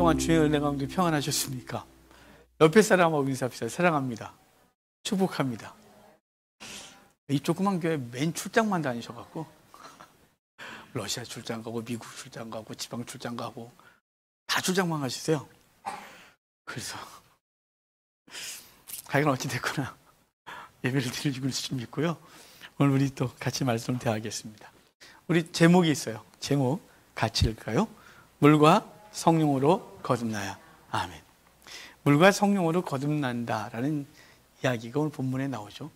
동안 주의 은혜 가운데 평안하셨습니까? 옆에 사람하고 인사합시다. 사랑합니다. 축복합니다. 이 조그만 교회 맨 출장만 다니셔갖고 러시아 출장 가고 미국 출장 가고 지방 출장 가고 다 출장만 가시세요. 그래서 하여간 어찌됐거나 예배를 드리고 있을 믿고요. 오늘 우리 또 같이 말씀을 대하겠습니다. 우리 제목이 있어요. 제목 같이 읽을까요? 물과 성령으로 거듭나야. 아멘. 물과 성령으로 거듭난다라는 이야기가 오늘 본문에 나오죠.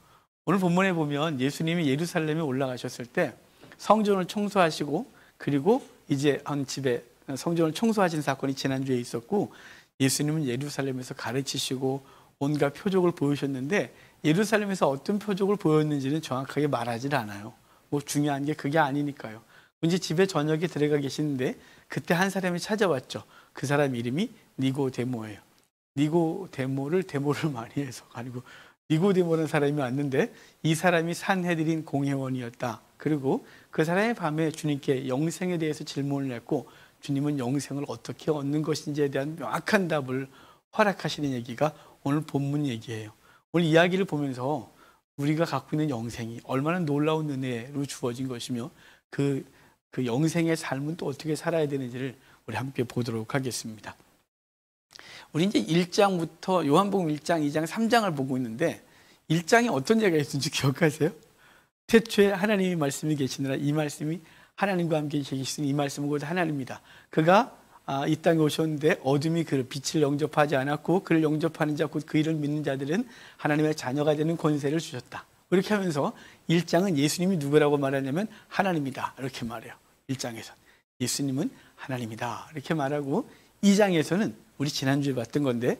오늘 본문에 보면 예수님이 예루살렘에 올라가셨을 때 성전을 청소하시고 그리고 이제 한 집에 성전을 청소하신 사건이 지난주에 있었고, 예수님은 예루살렘에서 가르치시고 온갖 표적을 보이셨는데 예루살렘에서 어떤 표적을 보였는지는 정확하게 말하지 않아요. 뭐 중요한 게 그게 아니니까요. 이제 집에 저녁에 들어가 계시는데 그때 한 사람이 찾아왔죠. 그 사람 이름이 니고데모예요. 니고데모를 많이 해서 가지고 니고데모라는 사람이 왔는데 이 사람이 산헤드린 공회원이었다. 그리고 그 사람이 밤에 주님께 영생에 대해서 질문을 했고, 주님은 영생을 어떻게 얻는 것인지에 대한 명확한 답을 허락하시는 얘기가 오늘 본문 얘기예요. 오늘 이야기를 보면서 우리가 갖고 있는 영생이 얼마나 놀라운 은혜로 주어진 것이며 그 영생의 삶은 또 어떻게 살아야 되는지를 우리 함께 보도록 하겠습니다. 우리 이제 1장부터 요한복음 1장, 2장, 3장을 보고 있는데 1장에 어떤 얘기가 있는지 기억하세요? 태초에 하나님의 말씀이 계시느라 이 말씀이 하나님과 함께 계시니 이 말씀은 곧 하나님입니다. 그가 이 땅에 오셨는데 어둠이 그 빛을 영접하지 않았고 그를 영접하는 자 곧 그 이를 믿는 자들은 하나님의 자녀가 되는 권세를 주셨다. 이렇게 하면서 1장은 예수님이 누구라고 말하냐면 하나님이다 이렇게 말해요. 1장에서 예수님은 하나님이다 이렇게 말하고, 2장에서는 우리 지난주에 봤던 건데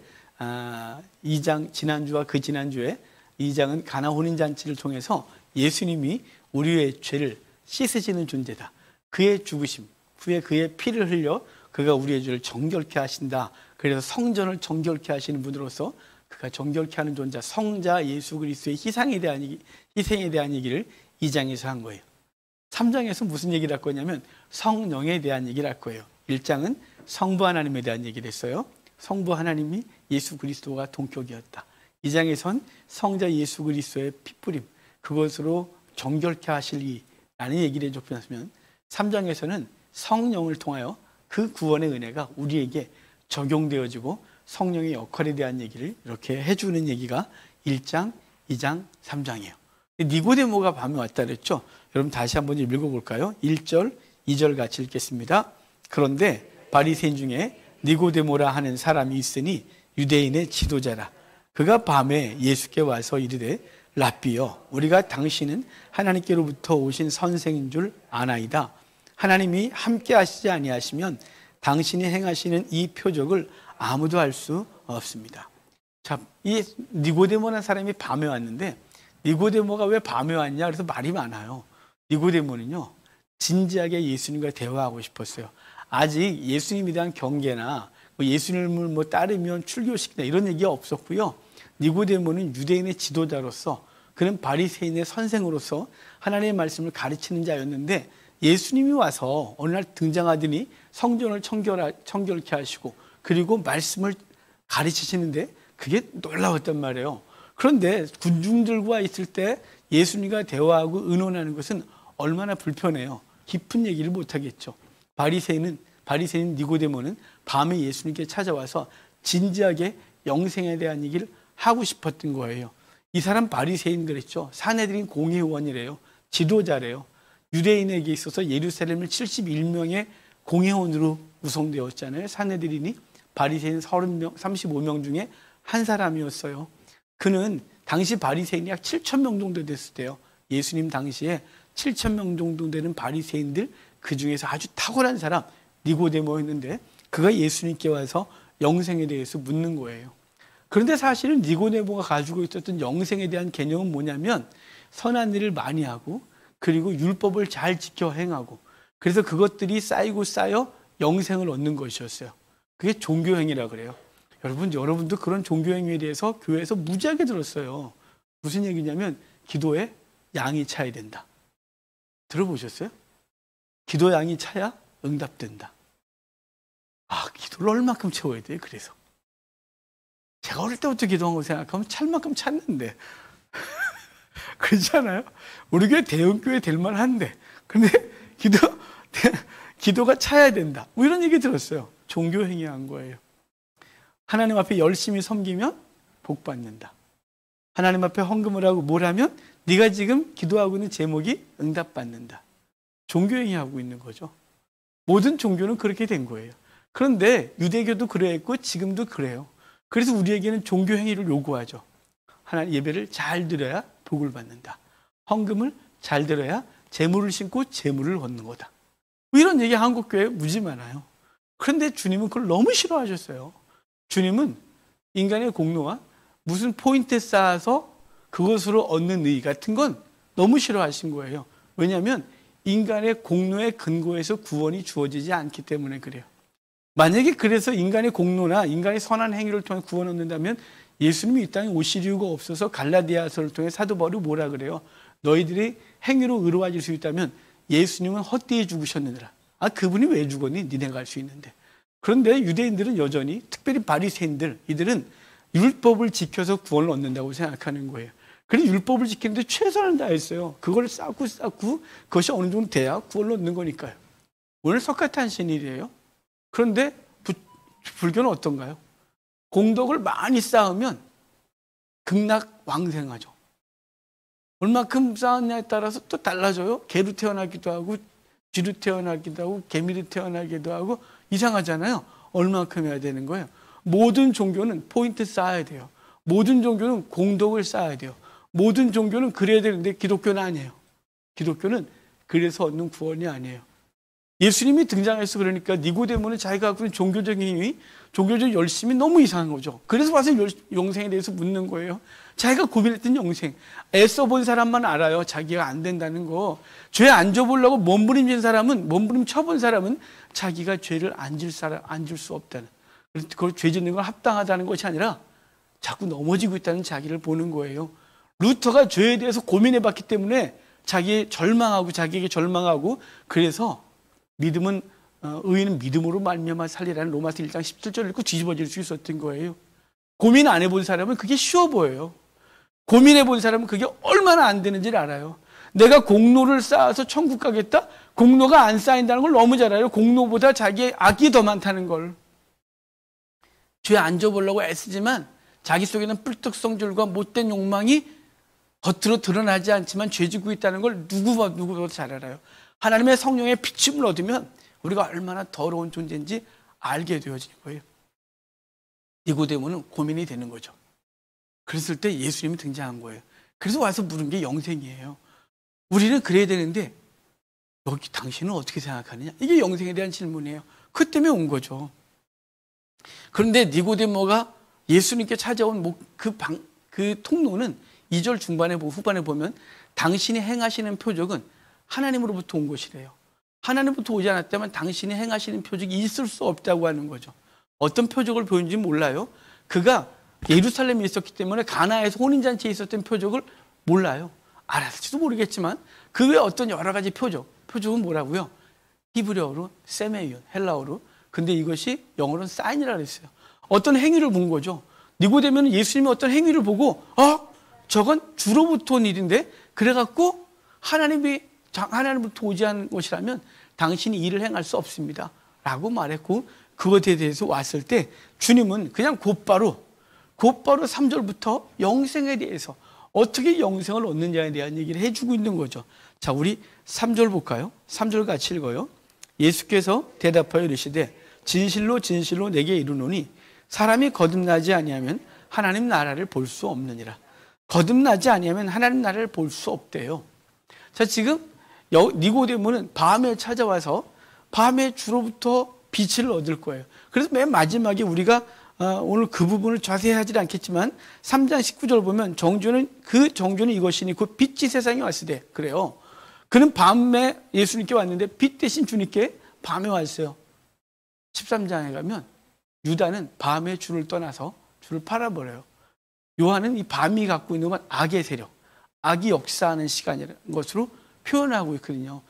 2장 지난주와 그 지난주에 2장은 가나 혼인잔치를 통해서 예수님이 우리의 죄를 씻으시는 존재다. 그의 죽으심 후에 그의 피를 흘려 그가 우리의 죄를 정결케 하신다. 그래서 성전을 정결케 하시는 분으로서 그가 정결케 하는 존재 성자 예수 그리스도의 희생에 대한 얘기를 2장에서 한 거예요. 3장에서 무슨 얘기를 할 거냐면 성령에 대한 얘기를 할 거예요. 1장은 성부 하나님에 대한 얘기를 했어요. 성부 하나님이 예수 그리스도가 동격이었다. 2장에선 성자 예수 그리스도의 피뿌림, 그것으로 정결케 하시리라는 얘기를 해줬으면 3장에서는 성령을 통하여 그 구원의 은혜가 우리에게 적용되어지고 성령의 역할에 대한 얘기를 이렇게 해주는 얘기가 1장, 2장, 3장이에요. 니고데모가 밤에 왔다 그랬죠. 여러분 다시 한번 읽어볼까요? 1절, 2절 같이 읽겠습니다. 그런데 바리새인 중에 니고데모라 하는 사람이 있으니 유대인의 지도자라. 그가 밤에 예수께 와서 이르되 랍비여, 우리가 당신은 하나님께로부터 오신 선생인 줄 아나이다. 하나님이 함께 하시지 아니하시면 당신이 행하시는 이 표적을 아무도 알 수 없습니다. 자, 이 니고데모라는 사람이 밤에 왔는데 니고데모가 왜 밤에 왔냐? 그래서 말이 많아요. 니고데모는요, 진지하게 예수님과 대화하고 싶었어요. 아직 예수님에 대한 경계나 예수님을 따르면 출교시키나 이런 얘기가 없었고요. 니고데모는 유대인의 지도자로서, 그는 바리새인의 선생으로서 하나님의 말씀을 가르치는 자였는데 예수님이 와서 어느 날 등장하더니 성전을 청결케 하시고 그리고 말씀을 가르치시는데 그게 놀라웠단 말이에요. 그런데 군중들과 있을 때 예수님과 대화하고 의논하는 것은 얼마나 불편해요. 깊은 얘기를 못하겠죠. 바리새인 니고데모는 밤에 예수님께 찾아와서 진지하게 영생에 대한 얘기를 하고 싶었던 거예요. 이 사람 바리새인 그랬죠. 산헤드린 공회원이래요. 지도자래요. 유대인에게 있어서 예루살렘을 71명의 공회원으로 구성되었잖아요. 산헤드린이 바리새인 35명 중에 한 사람이었어요. 그는 당시 바리새인이 약 7,000명 정도 됐을 때요. 예수님 당시에 7,000명 정도 되는 바리새인들, 그 중에서 아주 탁월한 사람 니고데모였는데 그가 예수님께 와서 영생에 대해서 묻는 거예요. 그런데 사실은 니고데모가 가지고 있었던 영생에 대한 개념은 뭐냐면 선한 일을 많이 하고 그리고 율법을 잘 지켜 행하고, 그래서 그것들이 쌓이고 쌓여 영생을 얻는 것이었어요. 그게 종교행위라 그래요. 여러분도 그런 종교행위에 대해서 교회에서 무지하게 들었어요. 무슨 얘기냐면 기도에 양이 차야 된다. 들어보셨어요? 기도 양이 차야 응답된다. 기도를 얼마큼 채워야 돼요? 그래서 제가 어릴 때부터 기도한 거 생각하면 찰 만큼 찼는데 그렇지 않아요? 우리 교회 대형교회 될 만한데 근데 기도가 차야 된다. 뭐 이런 얘기 들었어요. 종교 행위한 거예요. 하나님 앞에 열심히 섬기면 복 받는다. 하나님 앞에 헌금을 하고 뭘 하면 네가 지금 기도하고 있는 제목이 응답받는다. 종교 행위하고 있는 거죠. 모든 종교는 그렇게 된 거예요. 그런데 유대교도 그랬고 지금도 그래요. 그래서 우리에게는 종교 행위를 요구하죠. 하나님 예배를 잘 드려야 복을 받는다. 헌금을 잘 드려야 재물을 심고 재물을 얻는 거다. 뭐 이런 얘기 한국교회에 무지 많아요. 그런데 주님은 그걸 너무 싫어하셨어요. 주님은 인간의 공로와 무슨 포인트 쌓아서 그것으로 얻는 의 같은 건 너무 싫어하신 거예요. 왜냐하면 인간의 공로의 근거에서 구원이 주어지지 않기 때문에 그래요. 만약에 그래서 인간의 공로나 인간의 선한 행위를 통해 구원 얻는다면 예수님이 이 땅에 오실 이유가 없어서 갈라디아서를 통해 사도 바울이 뭐라 그래요? 너희들이 행위로 의로워질 수 있다면 예수님은 헛되이 죽으셨느니라. 그분이 왜 죽었니? 니네가 알 수 있는데. 그런데 유대인들은 여전히 특별히 바리새인들 이들은 율법을 지켜서 구원을 얻는다고 생각하는 거예요. 그래서 율법을 지키는데 최선을 다했어요. 그걸 쌓고 그것이 어느 정도 돼야 구원을 얻는 거니까요. 오늘 석가탄신일이에요. 그런데 불교는 어떤가요? 공덕을 많이 쌓으면 극락왕생하죠. 얼마큼 쌓았냐에 따라서 또 달라져요. 개로 태어나기도 하고 쥐로 태어나기도 하고 개미로 태어나기도 하고 이상하잖아요. 얼마큼 해야 되는 거예요. 모든 종교는 포인트 쌓아야 돼요. 모든 종교는 공덕을 쌓아야 돼요. 모든 종교는 그래야 되는데 기독교는 아니에요. 기독교는 그래서 얻는 구원이 아니에요. 예수님이 등장해서 그러니까 니고데모는 자기가 갖고 있는 종교적인 힘이 종교적 열심이 너무 이상한 거죠. 그래서 와서 영생에 대해서 묻는 거예요. 자기가 고민했던 영생. 애써 본 사람만 알아요. 자기가 안 된다는 거. 죄 안 져보려고 몸부림친 사람은, 몸부림 쳐본 사람은 자기가 죄를 안 질 수 없다는. 그걸 죄 짓는 걸 합당하다는 것이 아니라 자꾸 넘어지고 있다는 자기를 보는 거예요. 루터가 죄에 대해서 고민해봤기 때문에 자기에게 절망하고 그래서 믿음은 의인은 믿음으로 말미암아 살리라는 로마서 1장 17절 읽고 뒤집어질 수 있었던 거예요. 고민 안 해본 사람은 그게 쉬워 보여요. 고민해 본 사람은 그게 얼마나 안 되는지를 알아요. 내가 공로를 쌓아서 천국 가겠다? 공로가 안 쌓인다는 걸 너무 잘 알아요. 공로보다 자기의 악이 더 많다는 걸. 죄 안 져보려고 애쓰지만 자기 속에는 뿔떡성질과 못된 욕망이 겉으로 드러나지 않지만 죄지고 있다는 걸 누구보다 잘 알아요. 하나님의 성령의 비침을 얻으면 우리가 얼마나 더러운 존재인지 알게 되어지는 거예요. 니고데모는 고민이 되는 거죠. 그랬을 때 예수님이 등장한 거예요. 그래서 와서 물은 게 영생이에요. 우리는 그래야 되는데 여기 당신은 어떻게 생각하느냐? 이게 영생에 대한 질문이에요. 그 때문에 온 거죠. 그런데 니고데모가 예수님께 찾아온 그 통로는 2절 중반에 후반에 보면 당신이 행하시는 표적은 하나님으로부터 온 것이래요. 하나님으로부터 오지 않았다면 당신이 행하시는 표적이 있을 수 없다고 하는 거죠. 어떤 표적을 보였는지 몰라요. 그가 예루살렘에 있었기 때문에 가나에서 혼인잔치에 있었던 표적을 몰라요. 알았을지도 모르겠지만 그 외에 어떤 여러 가지 표적은 뭐라고요? 히브리어로 세메이온, 헬라어로. 근데 이것이 영어로는 사인이라고 했어요. 어떤 행위를 본 거죠. 니고데모는 예수님이 어떤 행위를 보고 저건 주로부터 온 일인데 그래갖고 하나님부터 오지 않은 것이라면 당신이 일을 행할 수 없습니다 라고 말했고 그것에 대해서 왔을 때 주님은 그냥 곧바로 3절부터 영생에 대해서 어떻게 영생을 얻느냐에 대한 얘기를 해주고 있는 거죠. 자, 우리 3절 볼까요? 3절 같이 읽어요. 예수께서 대답하여 이르시되 진실로 진실로 내게 이르노니 사람이 거듭나지 아니하면 하나님 나라를 볼 수 없느니라. 거듭나지 아니하면 하나님 나라를 볼 수 없대요. 자, 지금 니고데모는 밤에 찾아와서 밤에 주로부터 빛을 얻을 거예요. 그래서 맨 마지막에 우리가 오늘 그 부분을 자세히 하지 않겠지만 3장 19절 보면 정죄는 이것이니 곧 빛이 세상에 왔을 때 그래요. 그는 밤에 예수님께 왔는데 빛 대신 주님께 밤에 왔어요. 13장에 가면 유다는 밤에 주를 떠나서 주를 팔아버려요. 요한은 이 밤이 갖고 있는 건 악의 세력, 악이 역사하는 시간이라는 것으로 표현하고 있거든요.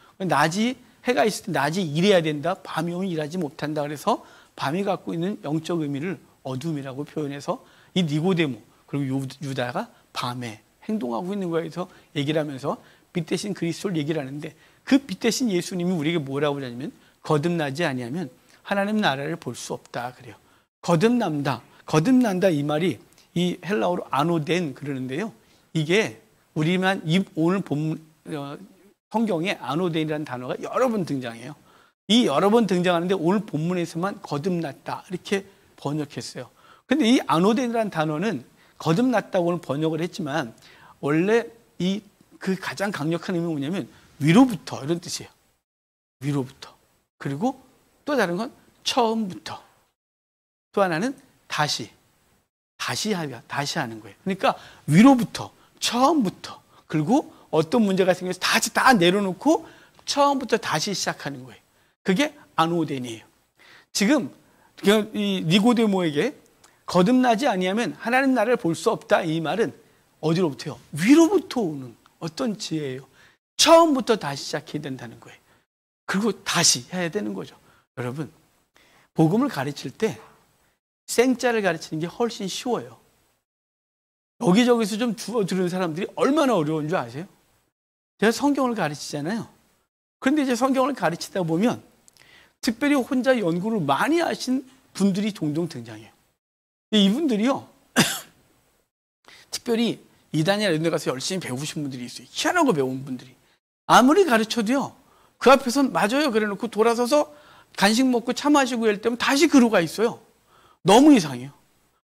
해가 있을 때 낮이 일해야 된다. 밤이 오면 일하지 못한다. 그래서 밤이 갖고 있는 영적 의미를 어둠이라고 표현해서 이 니고데모 그리고 유다가 밤에 행동하고 있는 거에 대해서 얘기를 하면서 빛 대신 그리스도를 얘기를 하는데, 그 빛 대신 예수님이 우리에게 뭐라고 하냐면 거듭나지 아니하면 하나님 나라를 볼 수 없다 그래요. 거듭난다 이 말이 이 헬라어로 아노덴 그러는데요. 이게 우리만 오늘 본문 성경에 아노덴이라는 단어가 여러 번 등장해요. 이 여러 번 등장하는데 오늘 본문에서만 거듭났다 이렇게 번역했어요. 근데 이 아노덴이라는 단어는 거듭났다고는 번역을 했지만 원래 그 가장 강력한 의미는 뭐냐면 위로부터 이런 뜻이에요. 위로부터. 그리고 또 다른 건 처음부터. 또 하나는 다시 하는 거예요. 그러니까 위로부터, 처음부터, 그리고 어떤 문제가 생겨서 다 내려놓고 처음부터 다시 시작하는 거예요. 그게 아노덴이에요. 지금 이 니고데모에게 거듭나지 아니하면 하나님 나라를 볼 수 없다 이 말은 어디로부터요? 위로부터 오는 어떤 지혜예요. 처음부터 다시 시작해야 된다는 거예요. 그리고 다시 해야 되는 거죠. 여러분, 복음을 가르칠 때 생자를 가르치는 게 훨씬 쉬워요. 여기저기서 좀 주워 들은 사람들이 얼마나 어려운 줄 아세요? 제가 성경을 가르치잖아요. 그런데 이제 성경을 가르치다 보면 특별히 혼자 연구를 많이 하신 분들이 종종 등장해요. 이분들이요, 특별히 이단이나 이런 데 가서 열심히 배우신 분들이 있어요. 희한한 거 배운 분들이. 아무리 가르쳐도요, 그 앞에서는 맞아요 그래 놓고 돌아서서 간식 먹고 차 마시고 이럴 때면 다시 그러고 있어요. 너무 이상해요.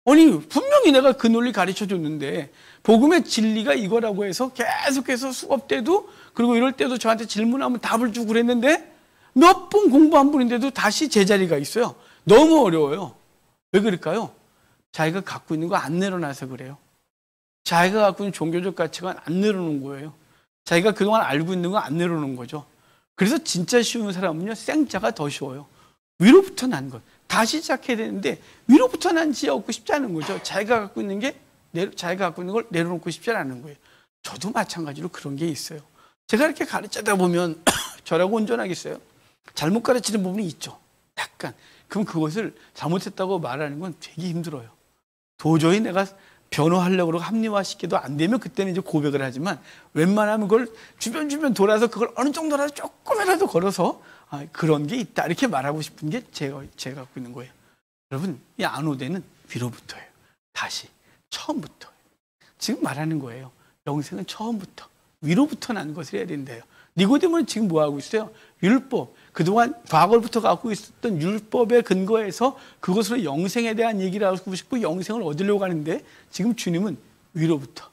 아니, 분명히 내가 그 논리 가르쳐 줬는데 복음의 진리가 이거라고 해서 계속해서 수업 때도 그리고 이럴 때도 저한테 질문하면 답을 주고 그랬는데 몇 번 공부한 분인데도 다시 제자리가 있어요. 너무 어려워요. 왜 그럴까요? 자기가 갖고 있는 거 안 내려놔서 그래요. 자기가 갖고 있는 종교적 가치관 안 내려놓은 거예요. 자기가 그동안 알고 있는 거 안 내려놓은 거죠. 그래서 진짜 쉬운 사람은요, 생자가 더 쉬워요. 위로부터 난 것. 다시 시작해야 되는데 위로부터 난 지혜 얻고 싶지 않은 거죠. 자기가 갖고 있는 걸 내려놓고 싶지 않은 거예요. 저도 마찬가지로 그런 게 있어요. 제가 이렇게 가르치다 보면 저라고 온전하겠어요? 잘못 가르치는 부분이 있죠. 약간. 그럼 그것을 잘못했다고 말하는 건 되게 힘들어요. 도저히 내가 변호하려고 그러고 합리화시켜도 안 되면 그때는 이제 고백을 하지만 웬만하면 그걸 주변 돌아서 그걸 어느 정도라도 조금이라도 걸어서 그런 게 있다 이렇게 말하고 싶은 게 제가 갖고 있는 거예요. 여러분, 이 아노데는 위로부터예요. 다시 처음부터. 지금 말하는 거예요. 영생은 처음부터 위로부터 난 것을 해야 된대요. 니고데모는 지금 뭐 하고 있어요? 율법, 그동안 과거부터 갖고 있었던 율법에 근거해서 그것으로 영생에 대한 얘기를 하고 싶고 영생을 얻으려고 하는데 지금 주님은 위로부터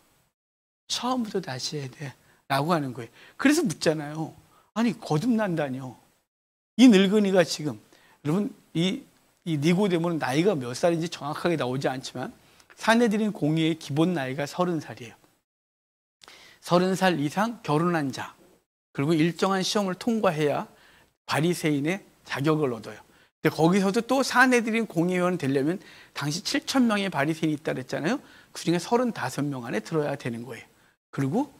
처음부터 다시 해야 돼 라고 하는 거예요. 그래서 묻잖아요. 아니, 거듭난다뇨. 이 늙은이가 지금, 여러분, 이 니고데모는 나이가 몇 살인지 정확하게 나오지 않지만 사내들인 공의의 기본 나이가 30살이에요. 30살 이상 결혼한 자, 그리고 일정한 시험을 통과해야 바리새인의 자격을 얻어요. 근데 거기서도 또 사내들인 공의회원 되려면 당시 7,000명의 바리새인이 있다 그랬잖아요. 그중에 35명 안에 들어야 되는 거예요. 그리고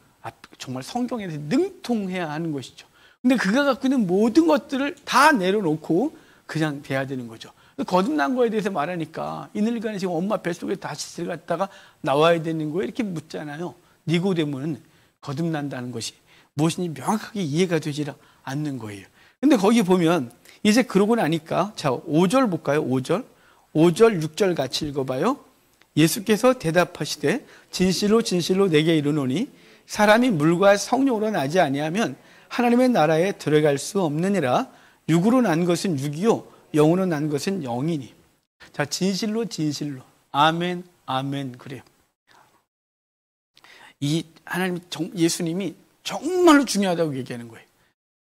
정말 성경에 대해서 능통해야 하는 것이죠. 근데 그가 갖고 있는 모든 것들을 다 내려놓고 그냥 돼야 되는 거죠. 거듭난 거에 대해서 말하니까 이 늙은이 지금 엄마 뱃속에 다시 들어갔다가 나와야 되는 거예요. 이렇게 묻잖아요. 니고데모는 거듭난다는 것이 무엇인지 명확하게 이해가 되지 않는 거예요. 근데 거기 보면 이제 그러고 나니까 자 5절 볼까요? 5절 6절 같이 읽어봐요. 예수께서 대답하시되 진실로 진실로 내게 이르노니 사람이 물과 성령으로 나지 아니하면 하나님의 나라에 들어갈 수 없느니라. 육으로 난 것은 육이요 영으로 난 것은 영이니. 자, 진실로 진실로 아멘 아멘 그래요. 이 하나님 예수님이 정말로 중요하다고 얘기하는 거예요.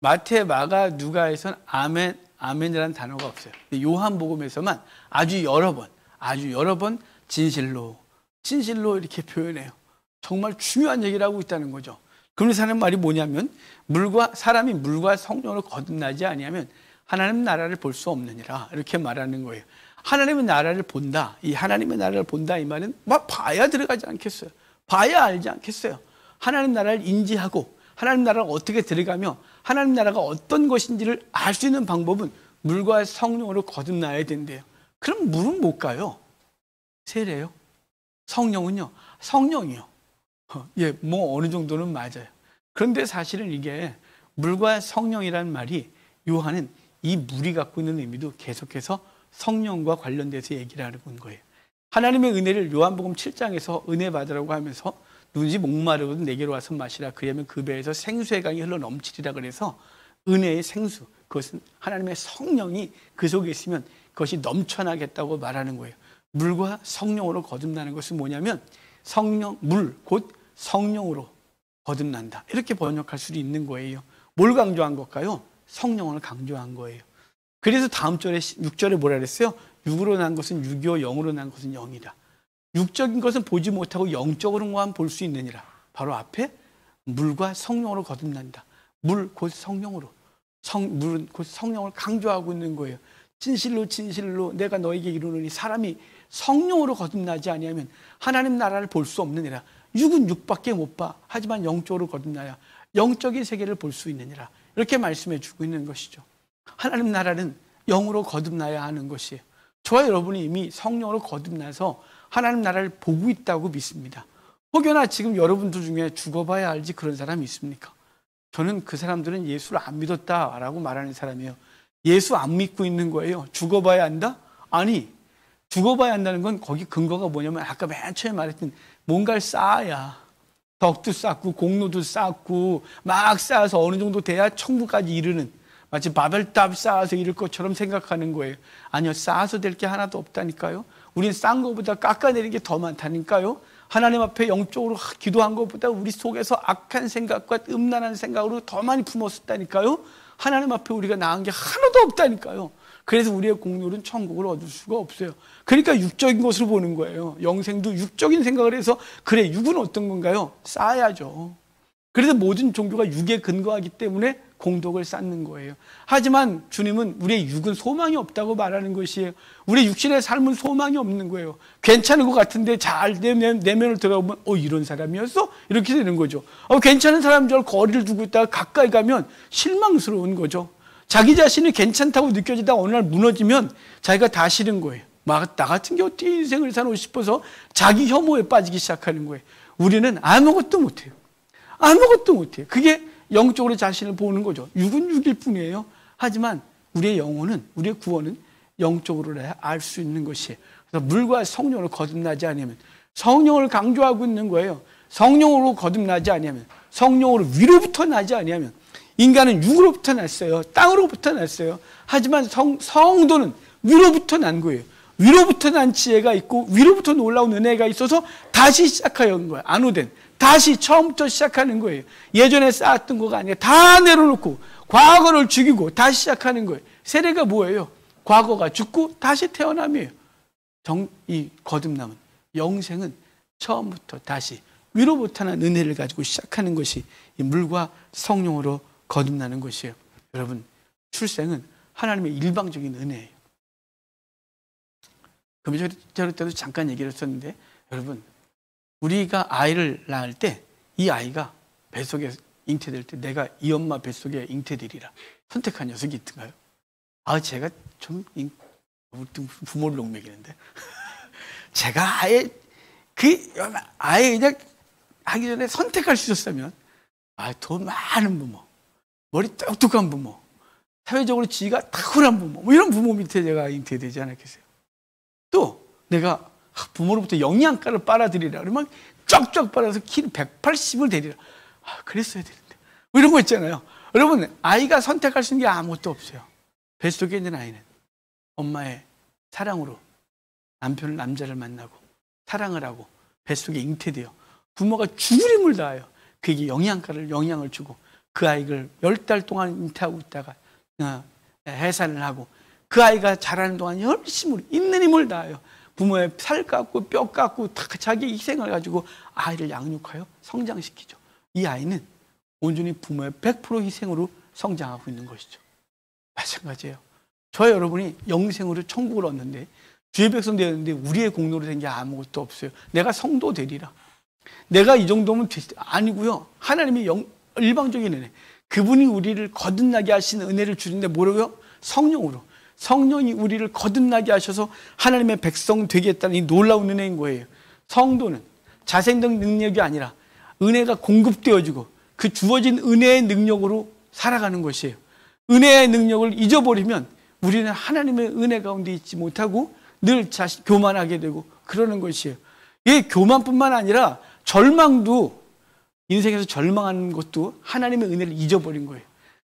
마태, 마가, 누가에서는 아멘, 아멘이라는 단어가 없어요. 요한복음에서만 아주 여러 번 진실로 이렇게 표현해요. 정말 중요한 얘기를 하고 있다는 거죠. 그러면서 하는 말이 뭐냐면 사람이 물과 성령으로 거듭나지 아니하면 하나님 나라를 볼 수 없느니라 이렇게 말하는 거예요. 하나님의 나라를 본다. 이 하나님의 나라를 본다 이 말은 막 봐야 들어가지 않겠어요. 봐야 알지 않겠어요. 하나님 나라를 인지하고 하나님 나라가 어떻게 들어가며 하나님 나라가 어떤 것인지를 알 수 있는 방법은 물과 성령으로 거듭나야 된대요. 그럼 물은 못 가요. 세례요. 성령은요. 성령이요. 예, 뭐 어느 정도는 맞아요. 그런데 사실은 이게 물과 성령이라는 말이 요한은 이 물이 갖고 있는 의미도 계속해서 성령과 관련돼서 얘기를 하는 거예요. 하나님의 은혜를 요한복음 7장에서 은혜 받으라고 하면서 누구든지 목마르거든 내게로 와서 마시라. 그러면 그 배에서 생수의 강이 흘러 넘치리라. 그래서 은혜의 생수, 그것은 하나님의 성령이 그 속에 있으면 그것이 넘쳐나겠다고 말하는 거예요. 물과 성령으로 거듭나는 것은 뭐냐면 성령, 물, 곧 성령으로 거듭난다. 이렇게 번역할 수도 있는 거예요. 뭘 강조한 걸까요? 성령을 강조한 거예요. 그래서 다음 절에 6절에 뭐라 그랬어요? 육으로 난 것은 육이요 영으로 난 것은 영이다. 육적인 것은 보지 못하고 영적으로만 볼 수 있느니라. 바로 앞에 물과 성령으로 거듭난다. 물 곧 성령으로. 물은 곧 성령을 강조하고 있는 거예요. 진실로 진실로 내가 너에게 이르노니 사람이 성령으로 거듭나지 아니하면 하나님 나라를 볼 수 없느니라. 육은 육밖에 못 봐. 하지만 영적으로 거듭나야 영적인 세계를 볼 수 있느니라. 이렇게 말씀해 주고 있는 것이죠. 하나님 나라는 영으로 거듭나야 하는 것이에요. 저와 여러분이 이미 성령으로 거듭나서 하나님 나라를 보고 있다고 믿습니다. 혹여나 지금 여러분들 중에 죽어봐야 알지 그런 사람이 있습니까? 저는 그 사람들은 예수를 안 믿었다라고 말하는 사람이에요. 예수 안 믿고 있는 거예요. 죽어봐야 한다? 아니, 죽어봐야 한다는 건 거기 근거가 뭐냐면 아까 맨 처음에 말했던 뭔가를 쌓아야 덕도 쌓고 공로도 쌓고 막 쌓아서 어느 정도 돼야 천국까지 이르는, 마치 바벨탑 쌓아서 이룰 것처럼 생각하는 거예요. 아니요, 쌓아서 될 게 하나도 없다니까요. 우린 쌓은 것보다 깎아내린 게 더 많다니까요. 하나님 앞에 영적으로 기도한 것보다 우리 속에서 악한 생각과 음란한 생각으로 더 많이 품었었다니까요. 하나님 앞에 우리가 나은 게 하나도 없다니까요. 그래서 우리의 공로는 천국을 얻을 수가 없어요. 그러니까 육적인 것으로 보는 거예요. 영생도 육적인 생각을 해서 그래, 육은 어떤 건가요? 쌓아야죠. 그래서 모든 종교가 육에 근거하기 때문에 공덕을 쌓는 거예요. 하지만 주님은 우리의 육은 소망이 없다고 말하는 것이에요. 우리 육신의 삶은 소망이 없는 거예요. 괜찮은 것 같은데 잘 내면을 들어보면 이런 사람이었어? 이렇게 되는 거죠. 괜찮은 사람인 줄 알고 거리를 두고 있다가 가까이 가면 실망스러운 거죠. 자기 자신이 괜찮다고 느껴지다 어느 날 무너지면 자기가 다 싫은 거예요. 나 같은 게 어떻게 인생을 살고 싶어서 자기 혐오에 빠지기 시작하는 거예요. 우리는 아무것도 못해요. 아무것도 못해요. 그게 영적으로 자신을 보는 거죠. 육은 육일 뿐이에요. 하지만 우리의 영혼은, 우리의 구원은 영적으로 알 수 있는 것이에요. 그래서 물과 성령으로 거듭나지 않으면, 성령을 강조하고 있는 거예요. 성령으로 거듭나지 않으면, 성령으로 위로부터 나지 않으면, 인간은 육으로부터 났어요. 땅으로부터 났어요. 하지만 성도는 위로부터 난 거예요. 위로부터 난 지혜가 있고 위로부터 놀라운 은혜가 있어서 다시 시작하는 거예요. 안우된 다시 처음부터 시작하는 거예요. 예전에 쌓았던 거가 아니라 다 내려놓고 과거를 죽이고 다시 시작하는 거예요. 세례가 뭐예요? 과거가 죽고 다시 태어남이에요. 이 거듭남은, 영생은 처음부터 다시 위로부터 난 은혜를 가지고 시작하는 것이 이 물과 성령으로 거듭나는 것이에요. 여러분, 출생은 하나님의 일방적인 은혜예요. 금요일 때도 잠깐 얘기를 했었는데, 여러분, 우리가 아이를 낳을 때 이 아이가 뱃속에 잉태될 때 내가 이 엄마 뱃속에 잉태되리라 선택한 녀석이 있던가요? 제가 좀 부모를 욕먹이는데 제가 아예 그냥 하기 전에 선택할 수 있었다면 더 많은 부모, 머리 똑똑한 부모, 사회적으로 지위가 탁월한 부모, 뭐 이런 부모 밑에 제가 잉태되지 않았겠어요? 또 내가 부모로부터 영양가를 빨아들이라 그러면 쫙쫙 빨아서 키를 180을 되리라. 그랬어야 되는데. 뭐 이런 거 있잖아요. 여러분, 아이가 선택할 수 있는 게 아무것도 없어요. 뱃속에 있는 아이는 엄마의 사랑으로 남자를 만나고 사랑을 하고 뱃속에 잉태되어 부모가 죽을 힘을 다하여 그에게 영양을 주고 그 아이를 10달 동안 잉태하고 있다가 해산을 하고 그 아이가 자라는 동안 열심히 있는 힘을 다하여 부모의 살 깎고 뼈 깎고 자기 희생을 가지고 아이를 양육하여 성장시키죠. 이 아이는 온전히 부모의 100% 희생으로 성장하고 있는 것이죠. 마찬가지예요. 저와 여러분이 영생으로 천국을 얻는데 주의 백성 되었는데 우리의 공로로 된 게 아무것도 없어요. 내가 성도 되리라. 내가 이 정도면 아니고요. 하나님의 일방적인 은혜. 그분이 우리를 거듭나게 하시는 은혜를 주는데 뭐라고요? 성령으로. 성령이 우리를 거듭나게 하셔서 하나님의 백성 되겠다는 이 놀라운 은혜인 거예요. 성도는 자생적 능력이 아니라 은혜가 공급되어지고 그 주어진 은혜의 능력으로 살아가는 것이에요. 은혜의 능력을 잊어버리면 우리는 하나님의 은혜 가운데 있지 못하고 늘 교만하게 되고 그러는 것이에요. 이 교만뿐만 아니라 절망도, 인생에서 절망하는 것도 하나님의 은혜를 잊어버린 거예요.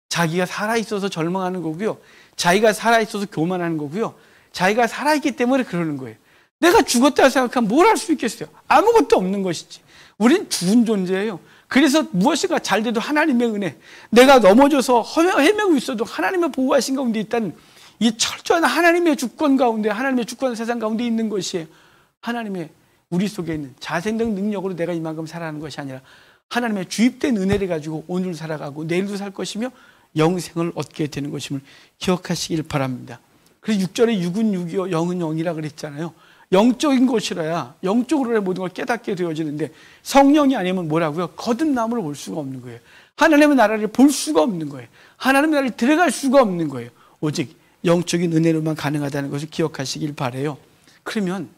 자기가 살아있어서 절망하는 거고요. 자기가 살아있어서 교만하는 거고요. 자기가 살아있기 때문에 그러는 거예요. 내가 죽었다고 생각하면 뭘 할 수 있겠어요? 아무것도 없는 것이지. 우린 죽은 존재예요. 그래서 무엇인가 잘 돼도 하나님의 은혜, 내가 넘어져서 헤매고 있어도 하나님의 보호하신 가운데 있다는 이 철저한 하나님의 주권 가운데, 하나님의 주권 세상 가운데 있는 것이에요. 하나님의 우리 속에 있는 자생적 능력으로 내가 이만큼 살아가는 것이 아니라 하나님의 주입된 은혜를 가지고 오늘 살아가고 내일도 살 것이며 영생을 얻게 되는 것임을 기억하시길 바랍니다. 그래서 6절에 6은 6이요 영은 0이라 그랬잖아요. 영적인 것이라야 영적으로의 모든 걸 깨닫게 되어지는데 성령이 아니면 뭐라고요? 거듭남을 볼 수가 없는 거예요. 하나님의 나라를 볼 수가 없는 거예요. 하나님의 나라를 들어갈 수가 없는 거예요. 오직 영적인 은혜로만 가능하다는 것을 기억하시길 바라요. 그러면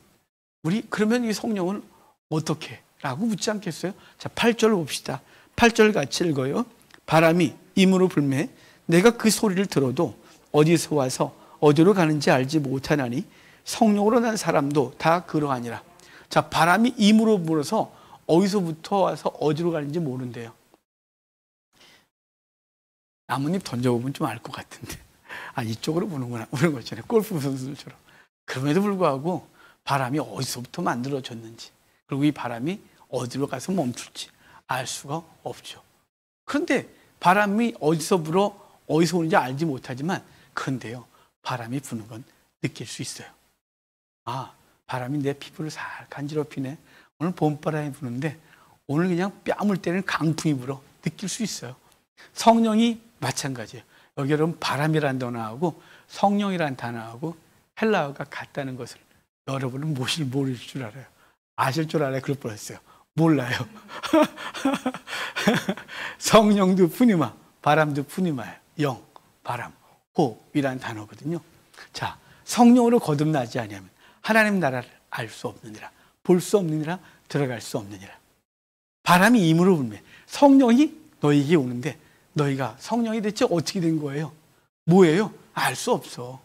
이 성령은 어떻게? 라고 묻지 않겠어요? 자, 8절 봅시다. 8절 같이 읽어요. 바람이 임으로 불매 내가 그 소리를 들어도 어디서 와서 어디로 가는지 알지 못하나니 성령으로 난 사람도 다 그러하니라. 자, 바람이 임으로 불어서 어디서부터 와서 어디로 가는지 모른대요. 나뭇잎 던져보면 좀 알 것 같은데. 아, 이쪽으로 부는구나. 그런 거 있잖아요. 골프 선수들처럼. 그럼에도 불구하고 바람이 어디서부터 만들어졌는지, 그리고 이 바람이 어디로 가서 멈출지 알 수가 없죠. 그런데 바람이 어디서 불어 어디서 오는지 알지 못하지만, 그런데요, 바람이 부는 건 느낄 수 있어요. 아, 바람이 내 피부를 살 간지럽히네. 오늘 봄바람이 부는데 오늘 그냥 뺨을 때리는 강풍이 불어. 느낄 수 있어요. 성령이 마찬가지예요. 여기 여러분 바람이라는 단어하고 성령이라는 단어하고 헬라어가 같다는 것을 여러분은 모를 줄 알아요. 아실 줄 알아요. 그럴 뻔했어요. 몰라요. 성령도 푸니마, 바람도 푸니마예요. 영, 바람, 호이라는 단어거든요. 자, 성령으로 거듭나지 아니하면 하나님 나라를 알 수 없느니라, 볼 수 없느니라, 들어갈 수 없느니라. 바람이 임으로 불매 성령이 너희에게 오는데 너희가 성령이 대체 어떻게 된 거예요? 뭐예요? 알 수 없어.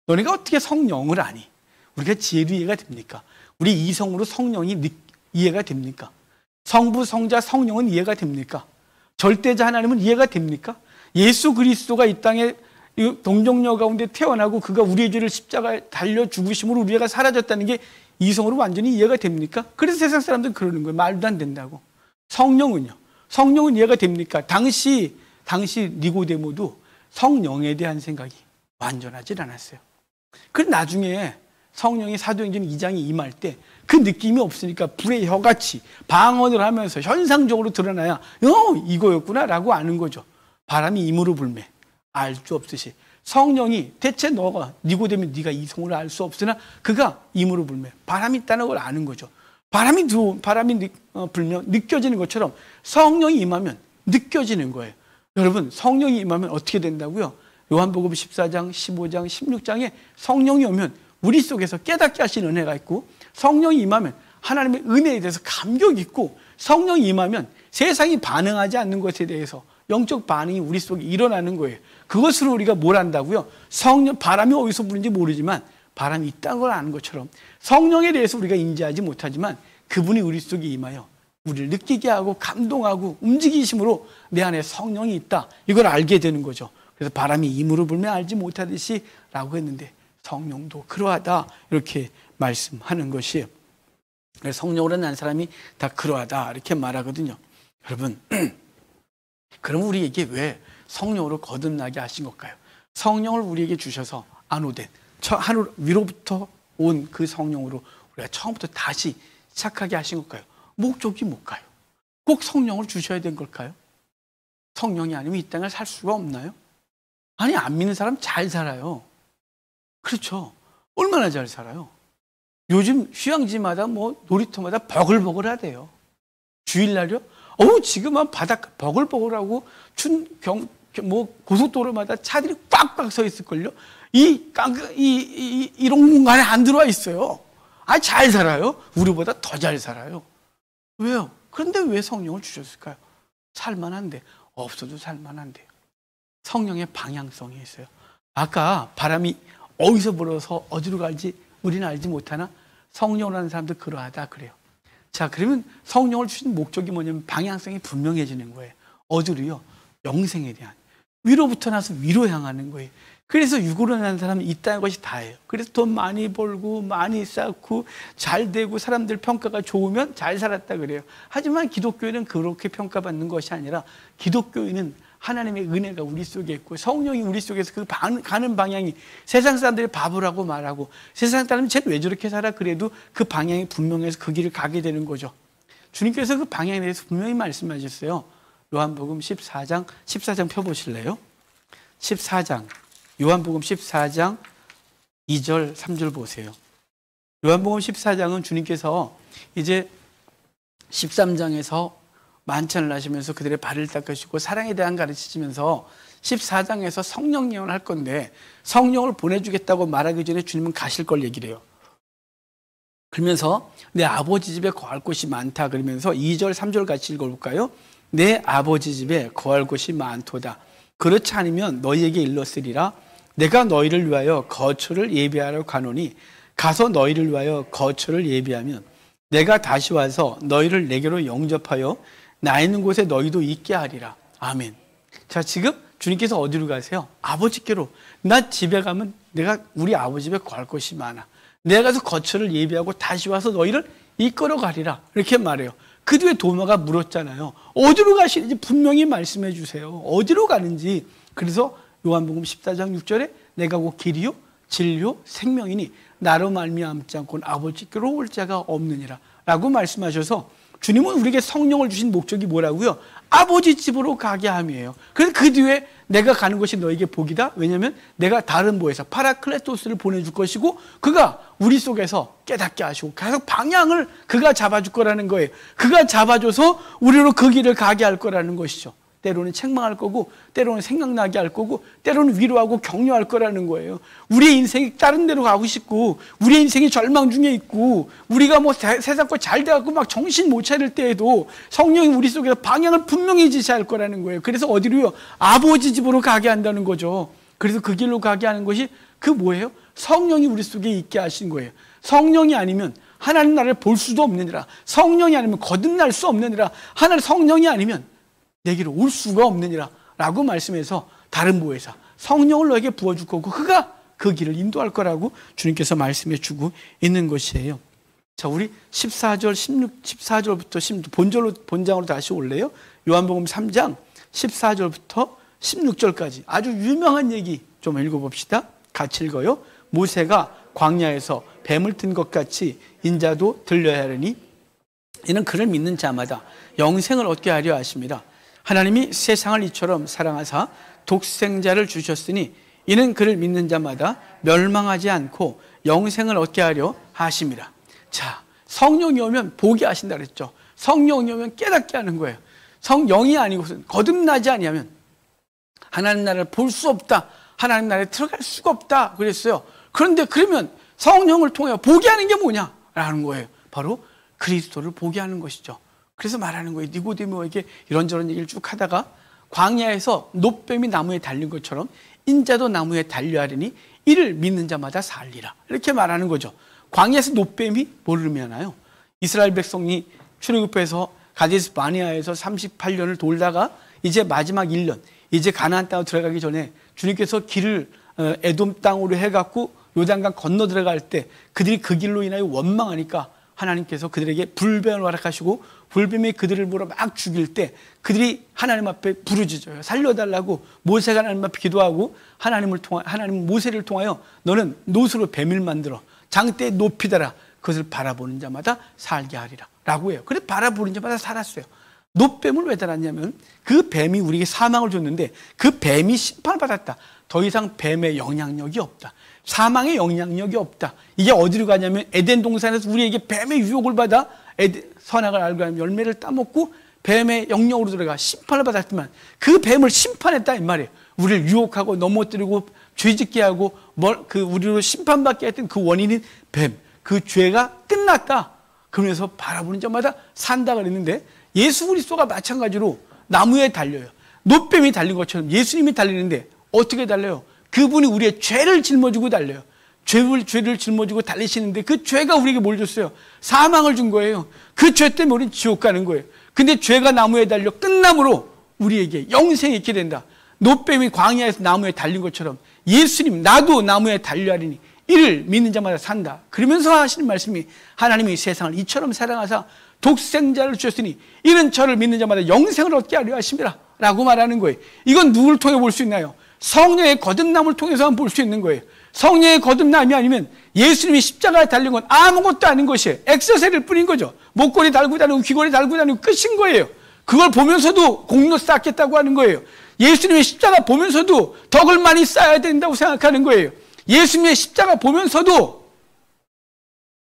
너네가 어떻게 성령을 아니? 우리가 지혜로 이해가 됩니까? 우리 이성으로 성령이 이해가 됩니까? 성부, 성자, 성령은 이해가 됩니까? 절대자 하나님은 이해가 됩니까? 예수 그리스도가 이 땅에 동정녀 가운데 태어나고 그가 우리의 죄를 십자가에 달려 죽으심으로 우리가 사라졌다는 게 이성으로 완전히 이해가 됩니까? 그래서 세상 사람들은 그러는 거예요. 말도 안 된다고. 성령은요? 성령은 이해가 됩니까? 당시 니고데모도 성령에 대한 생각이 완전하지 않았어요. 그런데 나중에 성령이 사도행전 2장에 임할 때 그 느낌이 없으니까 불의 혀같이 방언을 하면서 현상적으로 드러나야 이거였구나 라고 아는 거죠. 바람이 임으로 불매 알 수 없듯이 성령이 대체 너가 니고데모 네가 이성으로 알 수 없으나 그가 임으로 불매 바람이 있다는 걸 아는 거죠. 바람이 불면 느껴지는 것처럼 성령이 임하면 느껴지는 거예요. 여러분, 성령이 임하면 어떻게 된다고요? 요한복음 14장, 15장, 16장에 성령이 오면 우리 속에서 깨닫게 하시는 은혜가 있고, 성령이 임하면 하나님의 은혜에 대해서 감격이 있고, 성령이 임하면 세상이 반응하지 않는 것에 대해서 영적 반응이 우리 속에 일어나는 거예요. 그것으로 우리가 뭘 한다고요? 바람이 어디서 부는지 모르지만 바람이 있다는 걸 아는 것처럼 성령에 대해서 우리가 인지하지 못하지만 그분이 우리 속에 임하여 우리를 느끼게 하고 감동하고 움직이심으로 내 안에 성령이 있다, 이걸 알게 되는 거죠. 그래서 바람이 임으로 불면 알지 못하듯이 라고 했는데 성령도 그러하다, 이렇게 말씀하는 것이에요. 그래서 성령으로 난 사람이 다 그러하다 이렇게 말하거든요. 여러분, 그럼 우리에게 왜 성령으로 거듭나게 하신 걸까요? 성령을 우리에게 주셔서 안오된 하늘 위로부터 온 그 성령으로 우리가 처음부터 다시 시작하게 하신 걸까요? 목적이 뭘까요? 꼭 성령을 주셔야 된 걸까요? 성령이 아니면 이 땅을 살 수가 없나요? 아니, 안 믿는 사람 잘 살아요. 그렇죠. 얼마나 잘 살아요. 요즘 휴양지마다 놀이터마다 버글버글하대요. 주일날요? 지금은 바닷가 버글버글하고 고속도로마다 차들이 꽉꽉 서 있을걸요? 이런 공간에 안 들어와 있어요. 잘 살아요. 우리보다 더 잘 살아요. 왜요? 그런데 왜 성령을 주셨을까요? 살만한데, 없어도 살만한데요. 성령의 방향성이 있어요. 아까 바람이 어디서 불어서 어디로 갈지 우리는 알지 못하나 성령을 하는 사람들 그러하다 그래요. 자, 그러면 성령을 주신 목적이 뭐냐면 방향성이 분명해지는 거예요. 어디로요? 영생에 대한. 위로부터 나서 위로 향하는 거예요. 그래서 육으로 난 사람은 있다는 것이 다예요. 그래서 돈 많이 벌고 많이 쌓고 잘 되고 사람들 평가가 좋으면 잘 살았다 그래요. 하지만 기독교인은 그렇게 평가받는 것이 아니라 기독교인은 하나님의 은혜가 우리 속에 있고 성령이 우리 속에서 그 가는 방향이 세상 사람들이 바보라고 말하고 세상 사람이 쟤 왜 저렇게 살아 그래도 그 방향이 분명해서 그 길을 가게 되는 거죠. 주님께서 그 방향에 대해서 분명히 말씀하셨어요. 요한복음 14장 펴보실래요? 14장 요한복음 14장 2절 3절 보세요. 요한복음 14장은 주님께서 이제 13장에서 만찬을 하시면서 그들의 발을 닦으시고 사랑에 대한 가르치시면서 14장에서 성령 예언을 할 건데 성령을 보내주겠다고 말하기 전에 주님은 가실 걸 얘기를 해요. 그러면서 내 아버지 집에 거할 곳이 많다 그러면서 2절 3절 같이 읽어볼까요? 내 아버지 집에 거할 곳이 많도다. 그렇지 않으면 너희에게 일렀으리라. 내가 너희를 위하여 거처를 예비하러 가노니 가서 너희를 위하여 거처를 예비하면 내가 다시 와서 너희를 내게로 영접하여 나 있는 곳에 너희도 있게 하리라. 아멘. 자, 지금 주님께서 어디로 가세요? 아버지께로. 나 집에 가면 내가 우리 아버지 집에 거할 곳이 많아. 내가 가서 거처를 예비하고 다시 와서 너희를 이끌어 가리라. 이렇게 말해요. 그 뒤에 도마가 물었잖아요. 어디로 가시는지 분명히 말씀해 주세요. 어디로 가는지. 그래서 요한복음 14장 6절에 내가 곧 길이요 진리요 생명이니 나로 말미암지 않고는 아버지께로 올 자가 없느니라 라고 말씀하셔서 주님은 우리에게 성령을 주신 목적이 뭐라고요? 아버지 집으로 가게 함이에요. 그래서 그 뒤에 내가 가는 것이 너에게 복이다. 왜냐하면 내가 다른 보혜사 파라클레토스를 보내줄 것이고 그가 우리 속에서 깨닫게 하시고 계속 방향을 그가 잡아줄 거라는 거예요. 그가 잡아줘서 우리로 그 길을 가게 할 거라는 것이죠. 때로는 책망할 거고 때로는 생각나게 할 거고 때로는 위로하고 격려할 거라는 거예요. 우리의 인생이 다른 데로 가고 싶고 우리의 인생이 절망 중에 있고 우리가 뭐 세상 거 잘 돼갖고 막 정신 못 차릴 때에도 성령이 우리 속에서 방향을 분명히 지시할 거라는 거예요. 그래서 어디로요? 아버지 집으로 가게 한다는 거죠. 그래서 그 길로 가게 하는 것이 그 뭐예요? 성령이 우리 속에 있게 하신 거예요. 성령이 아니면 하나님 나라를 볼 수도 없느니라. 성령이 아니면 거듭날 수 없느니라. 하나님 성령이 아니면 내게로 올 수가 없느니라 라고 말씀해서 다른 보혜사 성령을 너에게 부어줄 거고 그가 그 길을 인도할 거라고 주님께서 말씀해 주고 있는 것이에요. 자, 우리 14절부터 본장으로 다시 올래요? 요한복음 3장 14절부터 16절까지 아주 유명한 얘기 좀 읽어봅시다. 같이 읽어요. 모세가 광야에서 뱀을 튼 것 같이 인자도 들려야 하려니 이는 그를 믿는 자마다 영생을 얻게 하려 하심이라. 하나님이 세상을 이처럼 사랑하사 독생자를 주셨으니 이는 그를 믿는 자마다 멸망하지 않고 영생을 얻게 하려 하심이라. 자, 성령이 오면 보게 하신다 그랬죠. 성령이 오면 깨닫게 하는 거예요. 성령이 아니고선 거듭나지 아니하면 하나님 나라를 볼 수 없다. 하나님 나라에 들어갈 수가 없다 그랬어요. 그런데 그러면 성령을 통해 보게 하는 게 뭐냐라는 거예요. 바로 그리스도를 보게 하는 것이죠. 그래서 말하는 거예요. 니고데모에게 이런저런 얘기를 쭉 하다가 광야에서 놋뱀이 나무에 달린 것처럼 인자도 나무에 달려하리니 이를 믿는 자마다 살리라. 이렇게 말하는 거죠. 광야에서 놋뱀이 뭘 의미하나요? 이스라엘 백성이 출애굽해서 가데스 바네아에서 38년을 돌다가 이제 마지막 1년, 이제 가나안 땅으로 들어가기 전에 주님께서 길을 에돔 땅으로 해갖고 요단강 건너 들어갈 때 그들이 그 길로 인하여 원망하니까 하나님께서 그들에게 불뱀을 허락하시고 불뱀이 그들을 물어 막 죽일 때 그들이 하나님 앞에 부르짖어요. 살려달라고 모세가 하나님 앞에 기도하고 하나님 모세를 통하여 너는 놋으로 뱀을 만들어 장대에 높이 달아 그것을 바라보는 자마다 살게 하리라 라고 해요. 그래서 바라보는 자마다 살았어요. 놋뱀을 왜 달았냐면 그 뱀이 우리에게 사망을 줬는데 그 뱀이 심판을 받았다. 더 이상 뱀의 영향력이 없다. 사망의 영향력이 없다. 이게 어디로 가냐면 에덴 동산에서 우리에게 뱀의 유혹을 받아 선악을 알고 하면 열매를 따먹고 뱀의 영역으로 들어가 심판을 받았지만 그 뱀을 심판했다 이 말이에요. 우리를 유혹하고 넘어뜨리고 죄짓게 하고 우리로 심판받게 했던 그 원인인 뱀, 그 죄가 끝났다. 그러면서 바라보는 자마다 산다 그랬는데 예수 그리스도가 마찬가지로 나무에 달려요. 노뱀이 달린 것처럼 예수님이 달리는데 어떻게 달려요? 그분이 우리의 죄를 짊어지고 달려요. 죄를 짊어지고 달리시는데 그 죄가 우리에게 뭘 줬어요? 사망을 준 거예요. 그 죄 때문에 우리는 지옥 가는 거예요. 근데 죄가 나무에 달려 끝남으로 우리에게 영생이 있게 된다. 노뱀이 광야에서 나무에 달린 것처럼 예수님 나도 나무에 달려야 하리니 이를 믿는 자마다 산다. 그러면서 하시는 말씀이 하나님이 세상을 이처럼 사랑하사 독생자를 주셨으니 이는 저를 믿는 자마다 영생을 얻게 하려 하심이라 라고 말하는 거예요. 이건 누구를 통해 볼 수 있나요? 성령의 거듭남을 통해서만 볼 수 있는 거예요. 성령의 거듭남이 아니면 예수님이 십자가에 달린 건 아무것도 아닌 것이에요. 엑서셀일 뿐인 거죠. 목걸이 달고 다니고 귀걸이 달고 다니고 끝인 거예요. 그걸 보면서도 공로 쌓겠다고 하는 거예요. 예수님의 십자가 보면서도 덕을 많이 쌓아야 된다고 생각하는 거예요. 예수님의 십자가 보면서도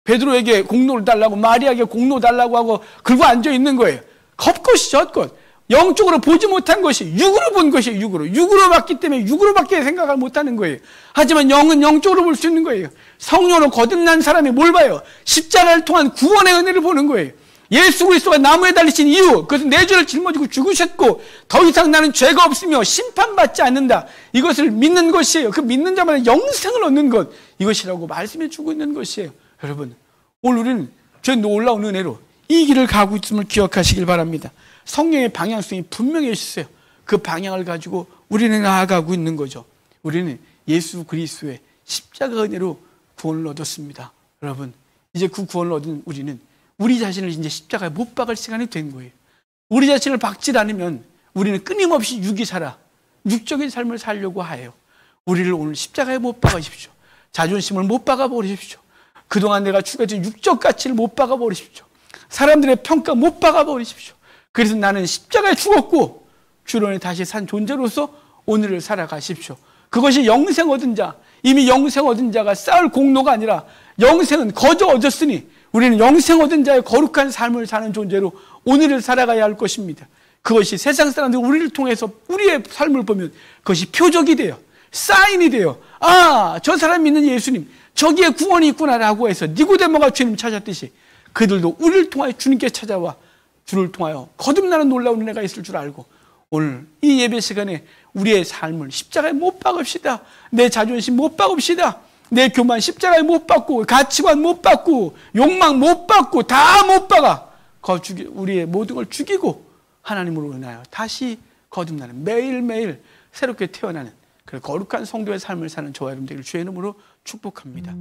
베드로에게 공로를 달라고 마리아에게 공로 달라고 하고 긁고 앉아 있는 거예요. 헛것이죠, 헛것. 영적으로 보지 못한 것이 육으로 본 것이에요. 육으로 봤기 때문에 육으로밖에 생각을 못하는 거예요. 하지만 영은 영적으로 볼 수 있는 거예요. 성령으로 거듭난 사람이 뭘 봐요? 십자가를 통한 구원의 은혜를 보는 거예요. 예수 그리스도가 나무에 달리신 이유, 그것은 내 죄를 짊어지고 죽으셨고 더 이상 나는 죄가 없으며 심판받지 않는다. 이것을 믿는 것이에요. 그 믿는 자마다 영생을 얻는 것, 이것이라고 말씀해 주고 있는 것이에요. 여러분, 오늘 우리는 저 놀라운 은혜로 이 길을 가고 있음을 기억하시길 바랍니다. 성령의 방향성이 분명히 있어요. 그 방향을 가지고 우리는 나아가고 있는 거죠. 우리는 예수 그리스도의 십자가 은혜로 구원을 얻었습니다. 여러분, 이제 그 구원을 얻은 우리는 우리 자신을 이제 십자가에 못 박을 시간이 된 거예요. 우리 자신을 박지 않으면 우리는 끊임없이 육이 살아 육적인 삶을 살려고 해요. 우리를 오늘 십자가에 못 박으십시오. 자존심을 못 박아버리십시오. 그동안 내가 추구했던 육적 가치를 못 박아버리십시오. 사람들의 평가 못 박아버리십시오. 그래서 나는 십자가에 죽었고 주론에 다시 산 존재로서 오늘을 살아가십시오. 그것이 영생 얻은 자, 이미 영생 얻은 자가 쌓을 공로가 아니라 영생은 거저 얻었으니 우리는 영생 얻은 자의 거룩한 삶을 사는 존재로 오늘을 살아가야 할 것입니다. 그것이 세상 사람들이 우리를 통해서 우리의 삶을 보면 그것이 표적이 돼요. 사인이 돼요. 아, 저 사람 믿는 예수님, 저기에 구원이 있구나라고 해서 니고데모가 주님 찾았듯이 그들도 우리를 통하여 주님께 찾아와 주를 통하여 거듭나는 놀라운 은혜가 있을 줄 알고 오늘 이 예배 시간에 우리의 삶을 십자가에 못 박읍시다. 내 자존심 못 박읍시다. 내 교만 십자가에 못 박고 가치관 못 박고 욕망 못 박고 다 못 박아. 우리의 모든 걸 죽이고 하나님으로 인하여 다시 거듭나는 매일매일 새롭게 태어나는 그 거룩한 성도의 삶을 사는 저와 여러분 되기를 주의 이름으로 축복합니다.